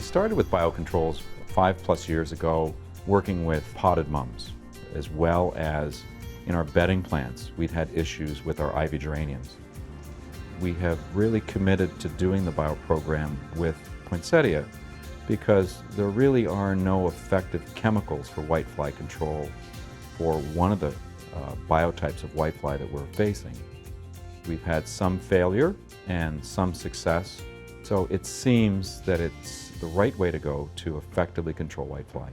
started with biocontrols 5+ years ago, working with potted mums, as well as in our bedding plants, we'd had issues with our ivy geraniums. We have really committed to doing the bio program with poinsettia because there really are no effective chemicals for whitefly control for one of the biotypes of whitefly that we're facing. We've had some failure and some success, so it seems that it's the right way to go to effectively control whitefly.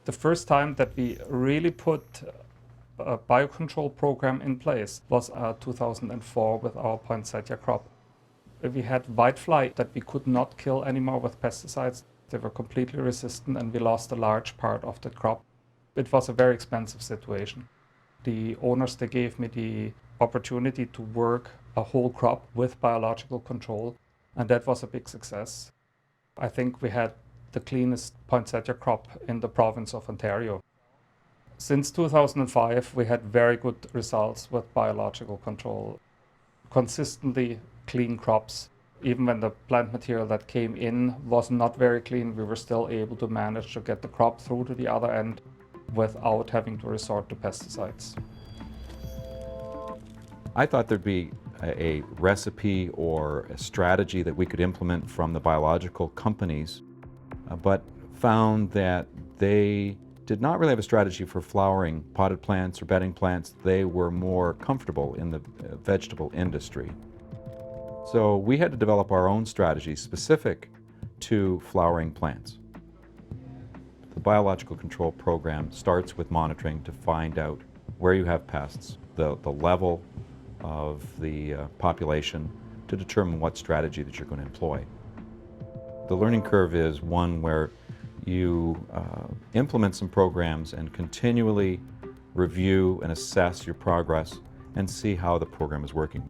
The first time that we really put a biocontrol program in place was 2004 with our poinsettia crop. We had whitefly that we could not kill anymore with pesticides. They were completely resistant and we lost a large part of the crop. It was a very expensive situation. The owners, they gave me the opportunity to work a whole crop with biological control, and that was a big success. I think we had the cleanest poinsettia crop in the province of Ontario. Since 2005, we had very good results with biological control. Consistently clean crops. Even when the plant material that came in was not very clean, we were still able to manage to get the crop through to the other end without having to resort to pesticides. I thought there'd be a recipe or a strategy that we could implement from the biological companies, but found that they did not really have a strategy for flowering potted plants or bedding plants. They were more comfortable in the vegetable industry. So we had to develop our own strategy specific to flowering plants. The biological control program starts with monitoring to find out where you have pests, the level of the population, to determine what strategy that you're going to employ. The learning curve is one where you implement some programs and continually review and assess your progress and see how the program is working.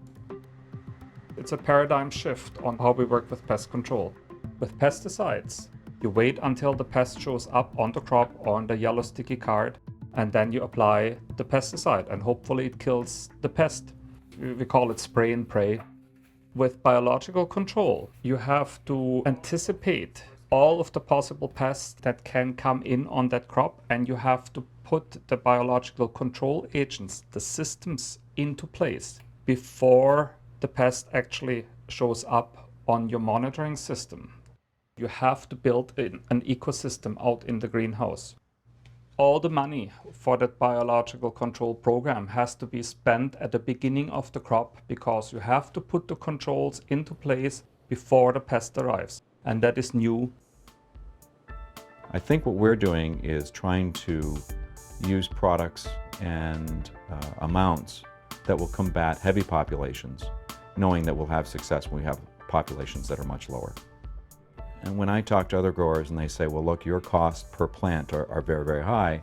It's a paradigm shift on how we work with pest control. With pesticides, you wait until the pest shows up on the crop or on the yellow sticky card, and then you apply the pesticide and hopefully it kills the pest. We call it spray and pray. With biological control, you have to anticipate all of the possible pests that can come in on that crop, and you have to put the biological control agents, the systems, into place before the pest actually shows up on your monitoring system. You have to build an ecosystem out in the greenhouse. All the money for that biological control program has to be spent at the beginning of the crop because you have to put the controls into place before the pest arrives, and that is new. I think what we're doing is trying to use products and amounts that will combat heavy populations, knowing that we'll have success when we have populations that are much lower. And when I talk to other growers and they say, well, look, your costs per plant are very, very high,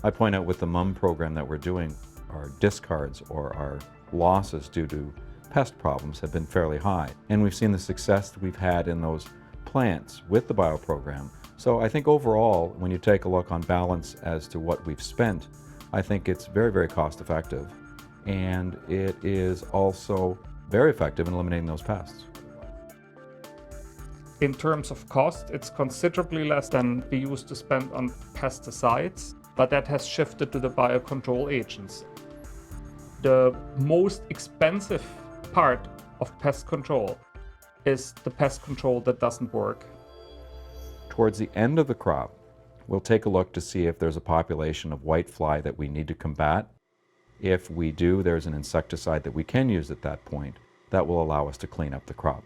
I point out with the MUM program that we're doing, our discards or our losses due to pest problems have been fairly high. And we've seen the success that we've had in those plants with the bio program. So I think overall, when you take a look on balance as to what we've spent, I think it's very, very cost effective. And it is also very effective in eliminating those pests. In terms of cost, it's considerably less than we used to spend on pesticides, but that has shifted to the biocontrol agents. The most expensive part of pest control is the pest control that doesn't work. Towards the end of the crop, we'll take a look to see if there's a population of whitefly that we need to combat. If we do, there's an insecticide that we can use at that point that will allow us to clean up the crop.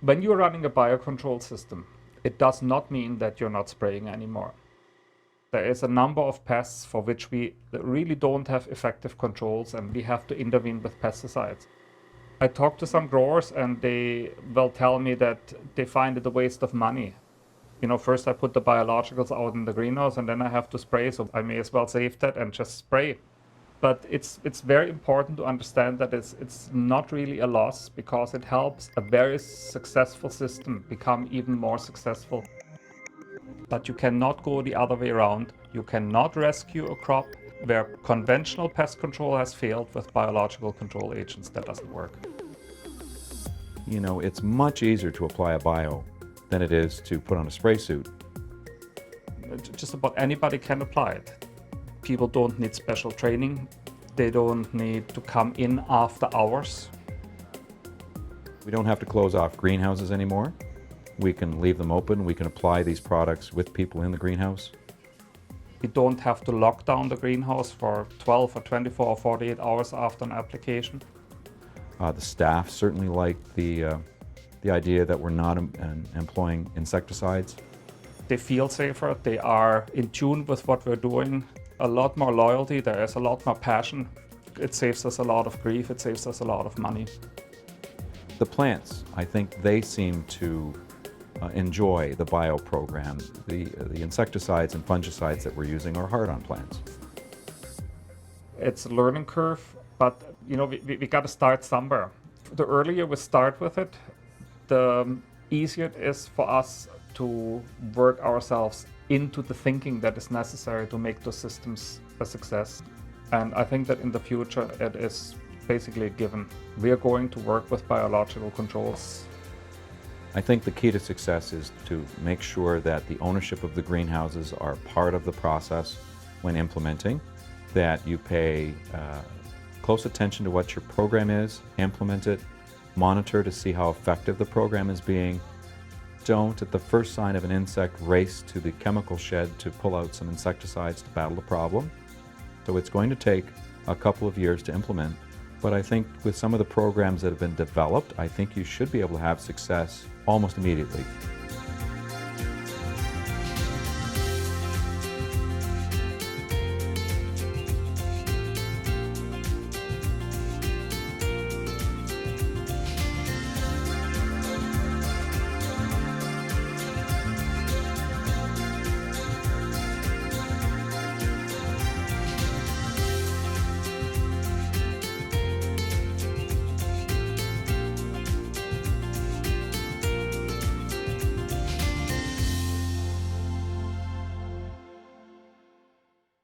When you're running a biocontrol system, it does not mean that you're not spraying anymore. There is a number of pests for which we really don't have effective controls and we have to intervene with pesticides. I talk to some growers and they will tell me that they find it a waste of money. You know, first I put the biologicals out in the greenhouse and then I have to spray, so I may as well save that and just spray. But it's very important to understand that it's not really a loss because it helps a very successful system become even more successful. But you cannot go the other way around. You cannot rescue a crop where conventional pest control has failed with biological control agents. That doesn't work. You know, it's much easier to apply a bio than it is to put on a spray suit. Just about anybody can apply it. People don't need special training. They don't need to come in after hours. We don't have to close off greenhouses anymore. We can leave them open. We can apply these products with people in the greenhouse. We don't have to lock down the greenhouse for 12 or 24 or 48 hours after an application. The staff certainly like the idea that we're not employing insecticides. They feel safer. They are in tune with what we're doing. A lot more loyalty. There is a lot more passion. It saves us a lot of grief. It saves us a lot of money. The plants, I think they seem to enjoy the bio program. The insecticides and fungicides that we're using are hard on plants. It's a learning curve, but we got to start somewhere. The earlier we start with it, the easier it is for us to work ourselves into the thinking that is necessary to make those systems a success. And I think that in the future it is basically a given. We are going to work with biological controls. I think the key to success is to make sure that the ownership of the greenhouses are part of the process when implementing, that you pay close attention to what your program is, implement it, monitor to see how effective the program is being. Don't, at the first sign of an insect, race to the chemical shed to pull out some insecticides to battle the problem. So it's going to take a couple of years to implement, but I think with some of the programs that have been developed, I think you should be able to have success almost immediately.